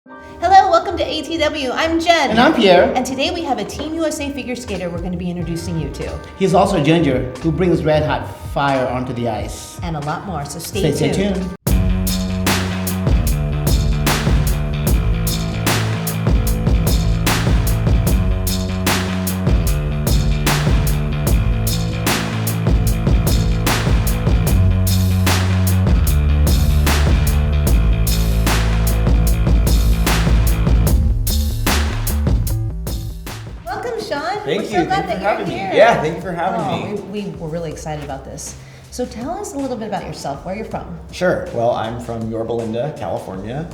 Hello, welcome to ATW. I'm Jen. And I'm Pierre. And today we have a Team USA figure skater we're going to be introducing you to. He's also a ginger who brings red hot fire onto the ice. And a lot more, so stay tuned. Sean, Thank we're you. so glad Thank you for that having you're me. here. Yeah, thank you for having me. We were really excited about this. So tell us a little bit about yourself, where you're from. Sure. Well, I'm from Yorba Linda, California,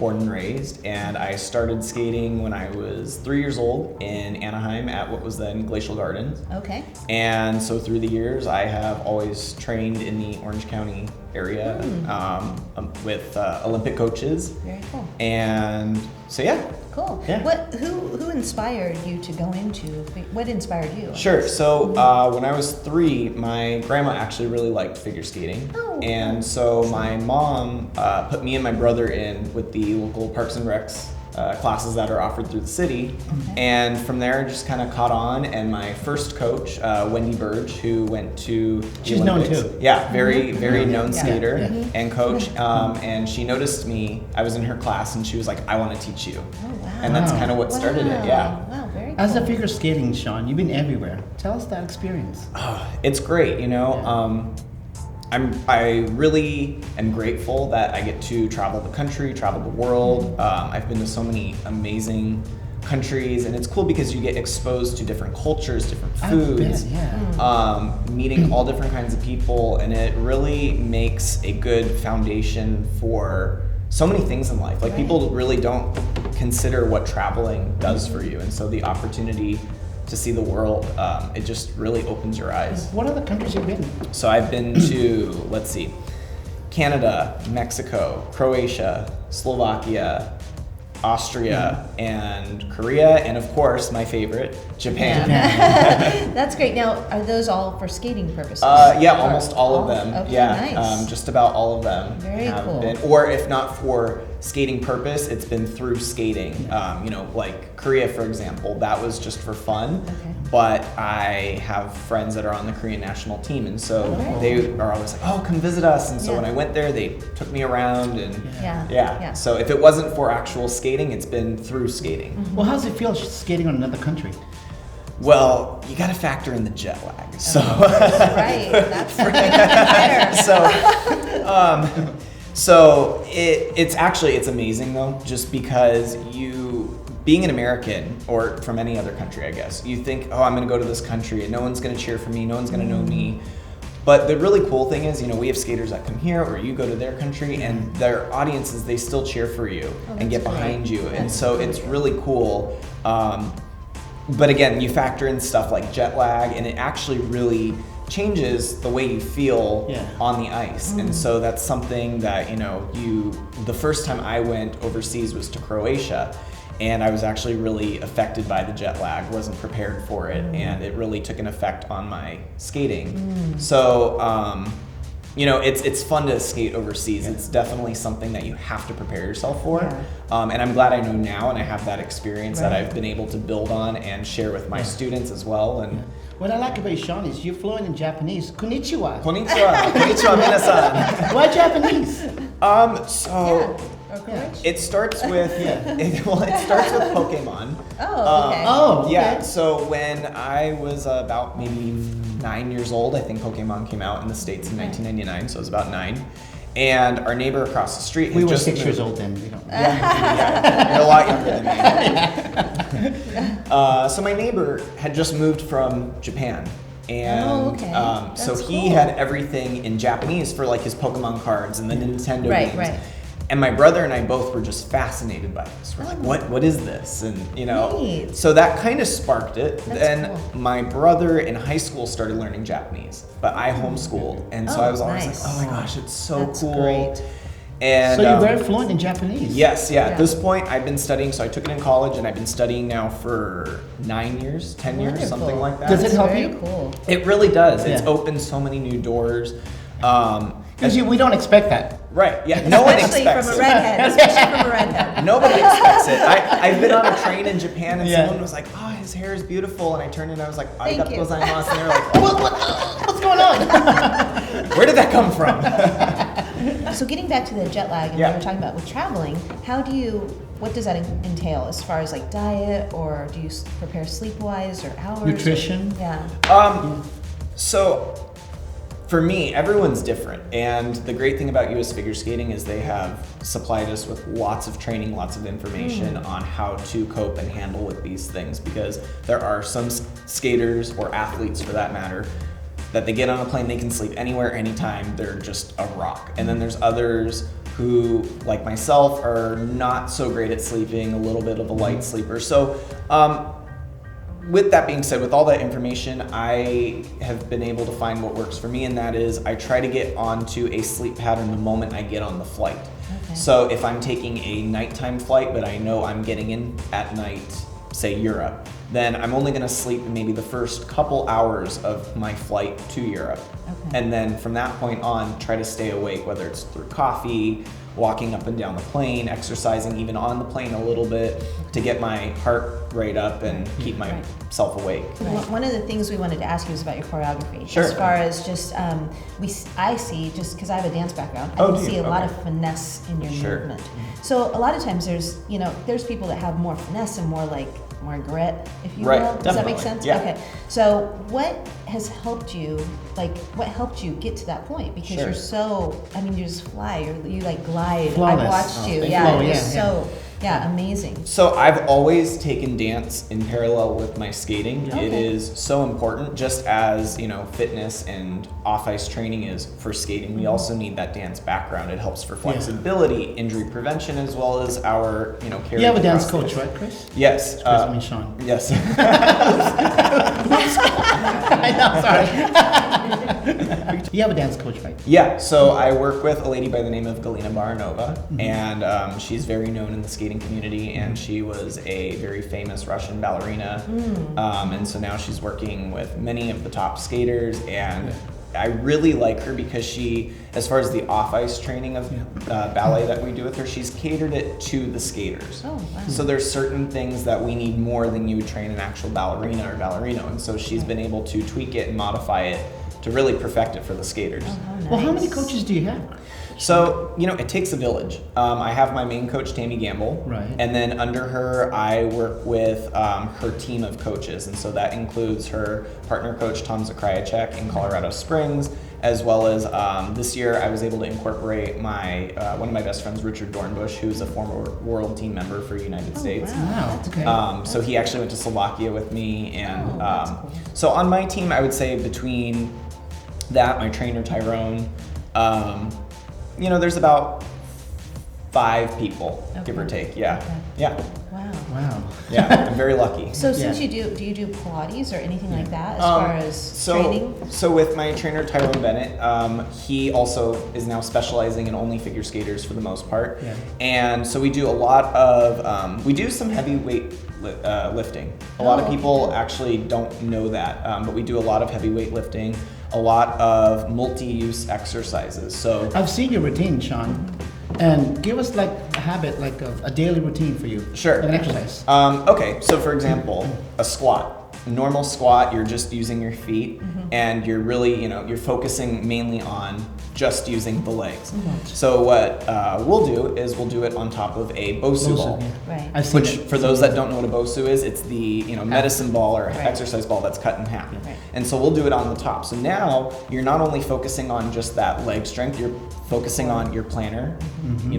born and raised, and I started skating when I was 3 years old in Anaheim at what was then Glacial Gardens. Okay. And so through the years, I have always trained in the Orange County area with Olympic coaches. Very cool. And so, yeah. Cool. Yeah. Who inspired you to go into, what inspired you? Sure. So when I was 3, my grandma actually really liked figure skating. Oh. And so my mom put me and my brother in with the local Parks and Recs classes that are offered through the city. Okay. And from there, just kind of caught on. And my first coach, Wendy Burge, who went to the She's Olympics. known too. Yeah, very known Yeah. skater Yeah. and coach. And she noticed me. I was in her class, and she was like, "I want to teach you." Oh, wow. And that's kind of what started it. Yeah. Wow, very cool. As a figure skating, Sean, you've been everywhere. Tell us that experience. It's great, you know. I really am grateful that I get to travel the country, travel the world. I've been to so many amazing countries, and it's cool because you get exposed to different cultures, different foods, meeting all different kinds of people, and it really makes a good foundation for so many things in life. Like people really don't consider what traveling does for you, and so the opportunity to see the world, it just really opens your eyes. What other countries have you been? So I've been to, let's see, Canada, Mexico, Croatia, Slovakia, Austria, and Korea, and of course, my favorite, Japan. That's great. Now, are those all for skating purposes? Yeah, almost all of them. Okay, Yeah, nice. just about all of them Very have cool. been, or if not for skating purpose, it's been through skating. You know, like Korea, for example, that was just for fun. Okay. But I have friends that are on the Korean national team, and so they are always like, "Oh, come visit us." And so when I went there, they took me around, and Yeah. So if it wasn't for actual skating, it's been through skating. Well, how does it feel skating on another country? Well, you got to factor in the jet lag. So Right. That's better. So it's amazing though, just because being an American or from any other country, I guess, you think, oh, I'm going to go to this country and no one's going to cheer for me, no one's going to know me. But the really cool thing is, you know, we have skaters that come here or you go to their country and their audiences, they still cheer for you and get behind you. And so it's really cool. But again, you factor in stuff like jet lag, and it actually really changes the way you feel on the ice. And so that's something that, you know, the first time I went overseas was to Croatia, and I was actually really affected by the jet lag, wasn't prepared for it, and it really took an effect on my skating. So, you know, it's fun to skate overseas. It's definitely something that you have to prepare yourself for. And I'm glad I know now, and I have that experience that I've been able to build on and share with my students as well. And What I like about Sean is you're fluent in Japanese. Konnichiwa. Konnichiwa, konnichiwa, minasan. Why Japanese? It starts with it starts with Pokemon. Oh, okay. Yeah. So when I was about maybe 9 years old, I think Pokemon came out in the States in 1999. So I was about 9. And our neighbor across the street had We were just 6 years old then. We don't. You're a lot younger than me. So my neighbor had just moved from Japan. And so he had everything in Japanese for like his Pokemon cards and the Nintendo games. Right. And my brother and I both were just fascinated by this. We're like, what is this? And you know, Neat. so that kind of sparked it. That's Then cool. my brother in high school started learning Japanese, but I homeschooled, and so I was always nice. like, oh my gosh, it's so That's cool. great. And So you're very fluent in Japanese. Yes, at this point I've been studying, so I took it in college and I've been studying now for 9 years, 10 years, Wonderful. something like that. Does it help Very you? cool. It really does. It's Yeah. opened so many new doors. Because we don't expect that. Right, yeah, no one Especially expects from a it. redhead. Especially from a redhead. Nobody expects it. I've been on a train in Japan and Yeah. someone was like, oh, his hair is beautiful. And I turned and I was like, Thank arigato you. gozaimasu. And they're like, oh, What's going on? where did that come from? So getting back to the jet lag and Yeah. what we were talking about with traveling, what does that entail as far as like diet, or do you prepare sleep-wise or hours? Nutrition? Yeah. So for me, everyone's different. And the great thing about US Figure Skating is they have supplied us with lots of training, lots of information on how to cope and handle with these things, because there are some skaters, or athletes for that matter, that they get on a plane, they can sleep anywhere, anytime, they're just a rock. And then there's others who, like myself, are not so great at sleeping, a little bit of a light sleeper. So with that being said, with all that information, I have been able to find what works for me, and that is I try to get onto a sleep pattern the moment I get on the flight. Okay. So if I'm taking a nighttime flight, but I know I'm getting in at night, say Europe, then I'm only gonna sleep maybe the first couple hours of my flight to Europe. Okay. And then from that point on, try to stay awake, whether it's through coffee, walking up and down the plane, exercising even on the plane a little bit to get my heart rate up and keep myself awake. One of the things we wanted to ask you was about your choreography. Sure. As far as just, I see, just because I have a dance background, I Oh, can do you? see a lot Okay. of finesse in your Sure. movement. So a lot of times there's people that have more finesse and more like more grit, if you Right, will. Does that make definitely. sense? Yeah. Okay. So what has helped you, what helped you get to that point? Because Sure. you're so, you just fly, you like glide. Flawless. I've watched you. thank Yeah, you. you're Yeah, so, amazing. So I've always taken dance in parallel with my skating. Okay. It is so important, just as fitness and off-ice training is for skating. We also need that dance background. It helps for flexibility, injury prevention, as well as our carry. You have a dance across coach, the- right, Chris? Yes. Sean. Yes. I know, sorry. You have a dance coach, right? Yeah, so I work with a lady by the name of Galina Baranova, and she's very known in the skating community, and she was a very famous Russian ballerina, and so now she's working with many of the top skaters, and I really like her because she, as far as the off-ice training of ballet that we do with her, she's catered it to the skaters. Oh, wow. So there's certain things that we need more than you would train an actual ballerina or ballerino, and so she's been able to tweak it and modify it to really perfect it for the skaters. Oh, how nice. Well, how many coaches do you have? So, it takes a village. I have my main coach, Tammy Gamble. Right. And then under her, I work with her team of coaches. And so that includes her partner coach, Tom Zakrajacek in Colorado Springs, as well as this year I was able to incorporate my one of my best friends, Richard Dornbush, who's a former world team member for United States. Wow, That's okay. great. So he actually went to Slovakia with me. And that's cool. so on my team, I would say between that, my trainer, Tyrone, there's about 5 people, give or Okay. take. Yeah. Okay. Yeah. Wow. Wow. Yeah. I'm very lucky. So since Yeah. do you do Pilates or anything like that as far as training? So with my trainer Tyrone Bennett, he also is now specializing in only figure skaters for the most part. Yeah. And so we do a lot of we do some heavy weight lifting. A lot of Oh, people actually don't know that, but we do a lot of heavy weight lifting, a lot of multi-use exercises. So I've seen your routine, Sean. And give us like a habit, like a daily routine for you. Sure. Like an exercise. Okay, so for example, a squat. Normal squat, you're just using your feet, and you're really, you're focusing mainly on just using the legs. So what we'll do is we'll do it on top of a Bosu ball. Yeah. Right. I've seen Which, it. for those that don't know what a Bosu is, it's the medicine ball or Right. exercise ball that's cut in half. Right. And so we'll do it on the top. So now you're not only focusing on just that leg strength, you're focusing on your plantar.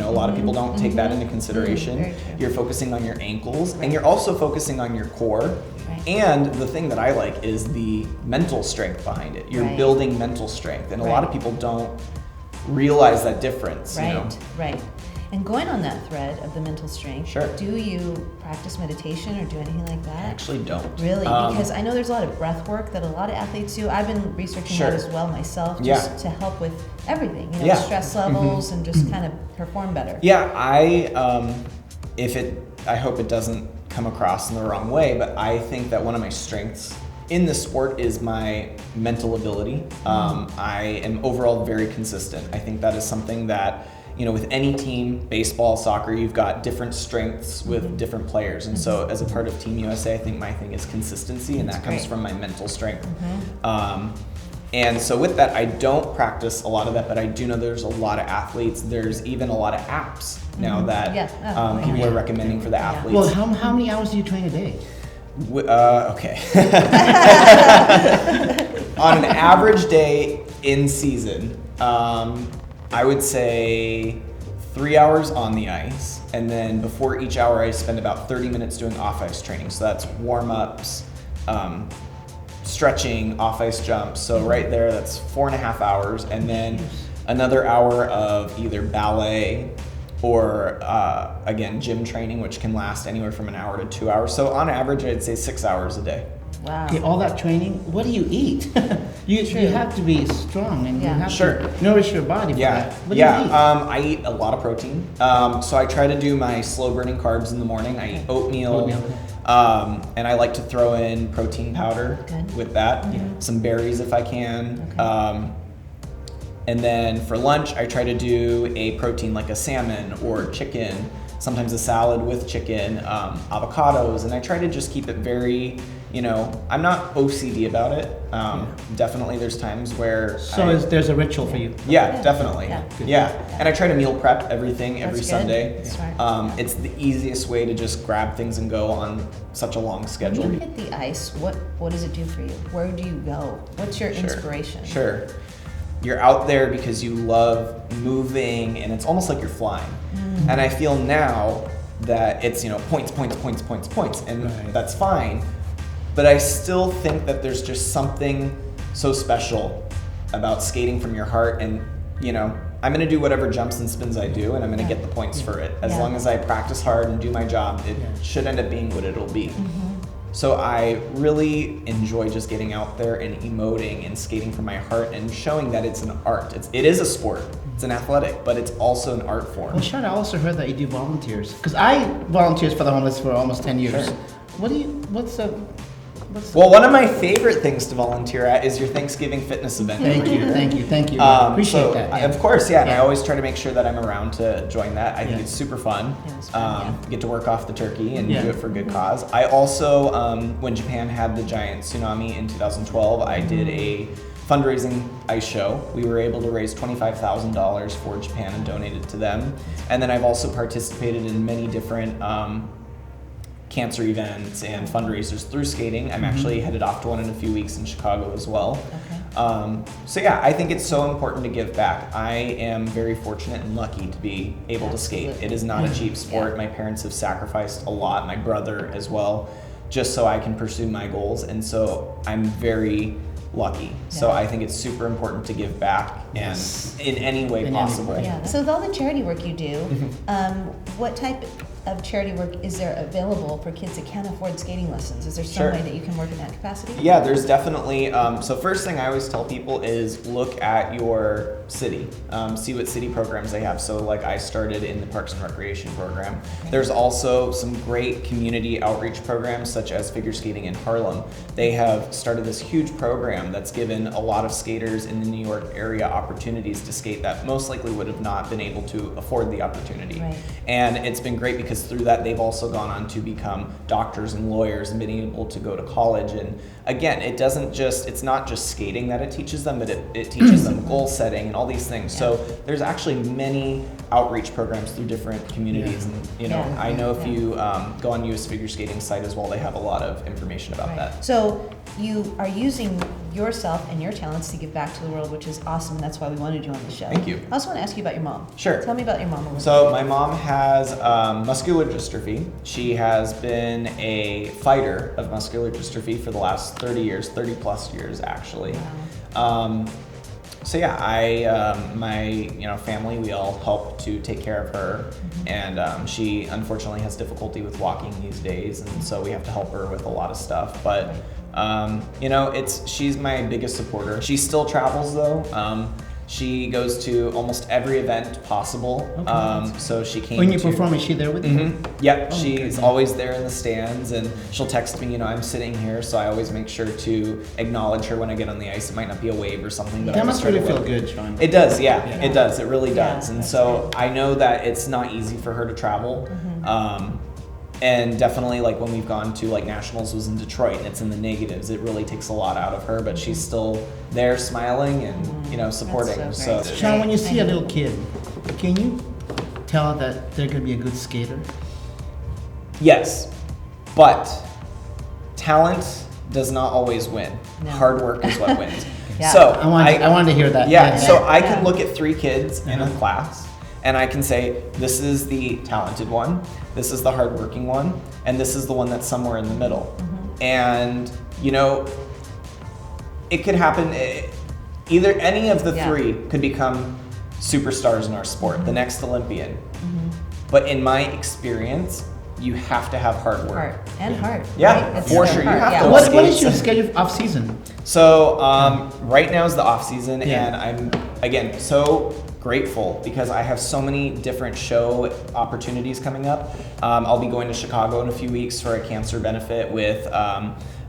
A lot of people don't take that into consideration. Very true. You're focusing on your ankles, and you're also focusing on your core. Right. And the thing that I like is the mental strength behind it. You're Right. building mental strength, and a lot Right. of people don't realize that difference. Right, right. And going on that thread of the mental strength, Sure. do you practice meditation or do anything like I that? actually don't. Really? Because I know there's a lot of breath work that a lot of athletes do. I've been researching Sure. that as well myself, Yeah. just to help with everything, Yeah. stress levels and just kind of perform better. Yeah, I hope it doesn't come across in the wrong way, but I think that one of my strengths in the sport is my mental ability. I am overall very consistent. I think that is something that, with any team, baseball, soccer, you've got different strengths with different players. And so as a part of Team USA, I think my thing is consistency, and that comes from my mental strength. And so with that, I don't practice a lot of that, but I do know there's a lot of athletes. There's even a lot of apps now that people are recommending for the athletes. Well, how many hours do you train a day? Okay. On an average day in season, I would say 3 hours on the ice, and then before each hour I spend about 30 minutes doing off-ice training. So that's warm-ups, stretching, off-ice jumps. So right there, that's 4.5 hours, and then another hour of either ballet or again, gym training, which can last anywhere from an hour to 2 hours. So on average, I'd say 6 hours a day. Wow. Okay, all that training, what do you eat? you have to be strong, and you have to nourish your body for that. What do you eat? I eat a lot of protein. So I try to do my slow burning carbs in the morning. I eat oatmeal. And I like to throw in protein powder with that. Some berries if I can. And then for lunch, I try to do a protein like a salmon or chicken, sometimes a salad with chicken, avocados, and I try to just keep it very, I'm not OCD about it. Definitely there's times where there's a ritual for you. Yeah, definitely. Yeah. And I try to meal prep everything every Sunday. Smart. It's the easiest way to just grab things and go on such a long schedule. When you hit the ice, what does it do for you? Where do you go? What's your inspiration? Sure. You're out there because you love moving, and it's almost like you're flying. And I feel now that it's, points, and that's fine. But I still think that there's just something so special about skating from your heart, and, I'm gonna do whatever jumps and spins I do, and I'm gonna get the points for it. As long as I practice hard and do my job, it should end up being what it'll be. So I really enjoy just getting out there and emoting and skating from my heart and showing that it's an art. It is a sport. It's an athletic, but it's also an art form. Well, Sean, I also heard that you do volunteers. Because I volunteered for the homeless for almost 10 years. Sure. Well, one of my favorite things to volunteer at is your Thanksgiving fitness event. Thank you. Appreciate that. Of course, and I always try to make sure that I'm around to join that. I think it's super fun. It's fun, Get to work off the turkey and do it for good cause. I also, when Japan had the giant tsunami in 2012, I did a fundraising ice show. We were able to raise $25,000 for Japan and donate it to them. And then I've also participated in many different cancer events and fundraisers through skating. I'm actually headed off to one in a few weeks in Chicago as well. I think it's so important to give back. I am very fortunate and lucky to be able to skate. It is not a cheap sport. My parents have sacrificed a lot, my brother as well, just so I can pursue my goals, and so I'm very lucky. So I think it's super important to give back and in any way possible. So with all the charity work you do, what type of charity work is there available for kids that can't afford skating lessons? Is there some way that you can work in that capacity? Yeah, there's definitely, so first thing I always tell people is look at your city, see what city programs they have. So like I started in the Parks and Recreation program. There's also some great community outreach programs such as Figure Skating in Harlem. They have started this huge program that's given a lot of skaters in the New York area opportunities to skate that most likely would have not been able to afford the opportunity. And it's been great because through that they've also gone on to become doctors and lawyers and been able to go to college. And again, it's not just skating that it teaches them, but it teaches them goal setting and all these things. So there's actually many outreach programs through different communities. And I know if you go on US Figure Skating site as well, they have a lot of information about that. So you are using yourself and your talents to give back to the world, which is awesome. That's why we wanted you on the show. Thank you. I also want to ask you about your mom. Sure. Tell me about your mom a little bit. So my mom has muscular dystrophy. She has been a fighter of muscular dystrophy for the last 30 plus years actually. Wow. My family, we all help to take care of her, and she unfortunately has difficulty with walking these days, and so we have to help her with a lot of stuff. But she's my biggest supporter. She still travels though. She goes to almost every event possible. Okay. So she came. When you perform, is she there with you? Yep, Oh, she's okay. always there in the stands, and she'll text me. I'm sitting here, so I always make sure to acknowledge her when I get on the ice. It might not be a wave or something, but I That just must try to really feel look. good, Sean. It does, yeah, Yeah. it does. It really Yeah, does. And that's so I know that it's not easy for her to travel. And definitely, like when we've gone to like nationals was in Detroit, and it's in the negatives. It really takes a lot out of her, but she's still there, smiling and supporting. That's So, so great. Sean, when you see a little kid, can you tell that they're going to be a good skater? yes, but talent does not always win. No. Hard work is what wins. Yeah. So I wanted to hear that. Yeah, so I Yeah. can look at 3 kids in a class and I can say, this is the talented one, this is the hardworking one, and this is the one that's somewhere in the middle. And, it could happen, either any of the Yeah. 3 could become superstars in our sport, the next Olympian. But in my experience, you have to have hard work. Heart and heart. Yeah, right? It's for the sure. You heart, have yeah. to What skate. is your schedule off season? So right now is the off season, Yeah. and I'm again so grateful because I have so many different show opportunities coming up. I'll be going to Chicago in a few weeks for a cancer benefit with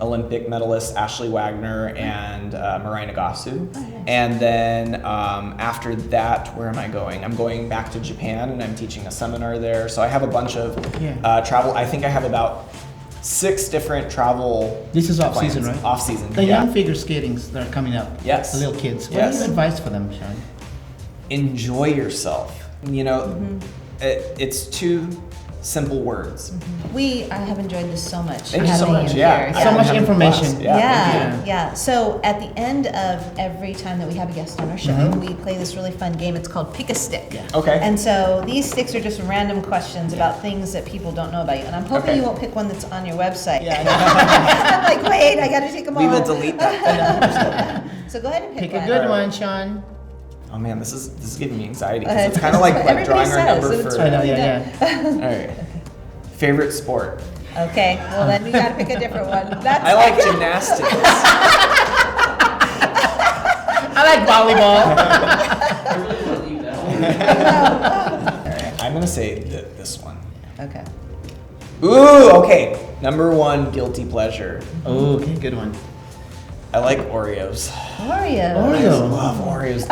Olympic medalist Ashley Wagner and Marai Nagasu. And then after that, where am I going? I'm going back to Japan and I'm teaching a seminar there. So I have a bunch of travel. I think I have about 6 different travel. This is off plans. season, right? Off season. The yeah. young figure skatings that are coming up. Yes. The little kids. What Yes. is your advice for them, Sean? Enjoy yourself. It's 2 simple words. I have enjoyed this so much. Thank you so having much. you Yeah. here. So much Having a information. blast. Yeah, thank you. yeah. So at the end of every time that we have a guest on our show, we play this really fun game. It's called Pick a Stick. Yeah. Okay. And so these sticks are just random questions about things that people don't know about you. And I'm hoping Okay. you won't pick one that's on your website. Yeah. I'm like, wait, I got to take them all. We will delete that. So go ahead and pick Pick a one. good one, Sean. Oh man, this is giving me anxiety because it's kind of That's like, what like everybody drawing our says, number and it's for. I know, yeah. All right. Favorite sport? Okay, well then we got to pick a different one. That's I like gymnastics. I like volleyball. I really want to leave that one. I'm gonna say this one. Okay. Ooh, okay. Number 1 guilty pleasure. Oh, okay, good one. I like Oreos. Oreo. I Oreo. love Oreos.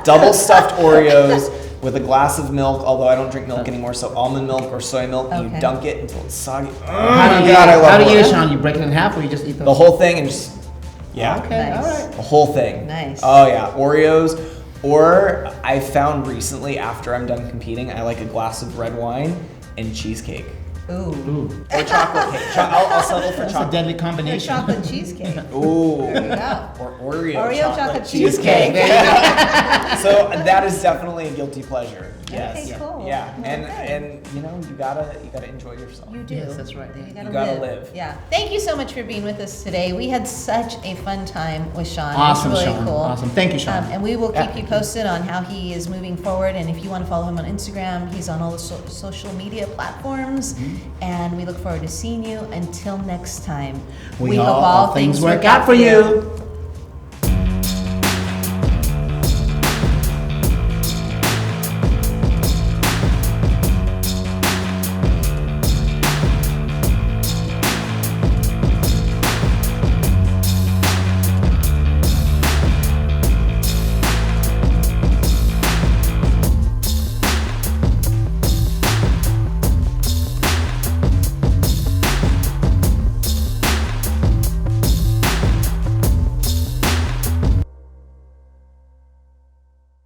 Double stuffed Oreos with a glass of milk. Although I don't drink milk anymore, so almond milk or soy milk. And Okay. you dunk it until it's soggy. Oh How my do you, God, I love how do you, Oreos. Sean? You break it in half or you just eat those? The whole thing and just Okay, Nice. all right. the whole thing. Nice. Oh yeah, Oreos. Or I found recently after I'm done competing, I like a glass of red wine and cheesecake. Ooh. Ooh, Or chocolate cake. I'll settle for that's a chocolate. deadly The combination. chocolate cheesecake. Ooh. There you go. Or Oreo, Oreo chocolate cheesecake. cheesecake. So that is definitely a guilty pleasure. Yes. Okay, cool. Yeah. And Okay. you gotta enjoy yourself. You do. Yes, that's right. You gotta, You gotta live. Yeah. Thank you so much for being with us today. We had such a fun time with Sean. Awesome, it was really Sean. cool. Awesome. Thank you, Sean. And we will keep Yeah. you posted on how he is moving forward. And if you want to follow him on Instagram, he's on all the social media platforms. And we look forward to seeing you. Until next time, we hope all things work out for you.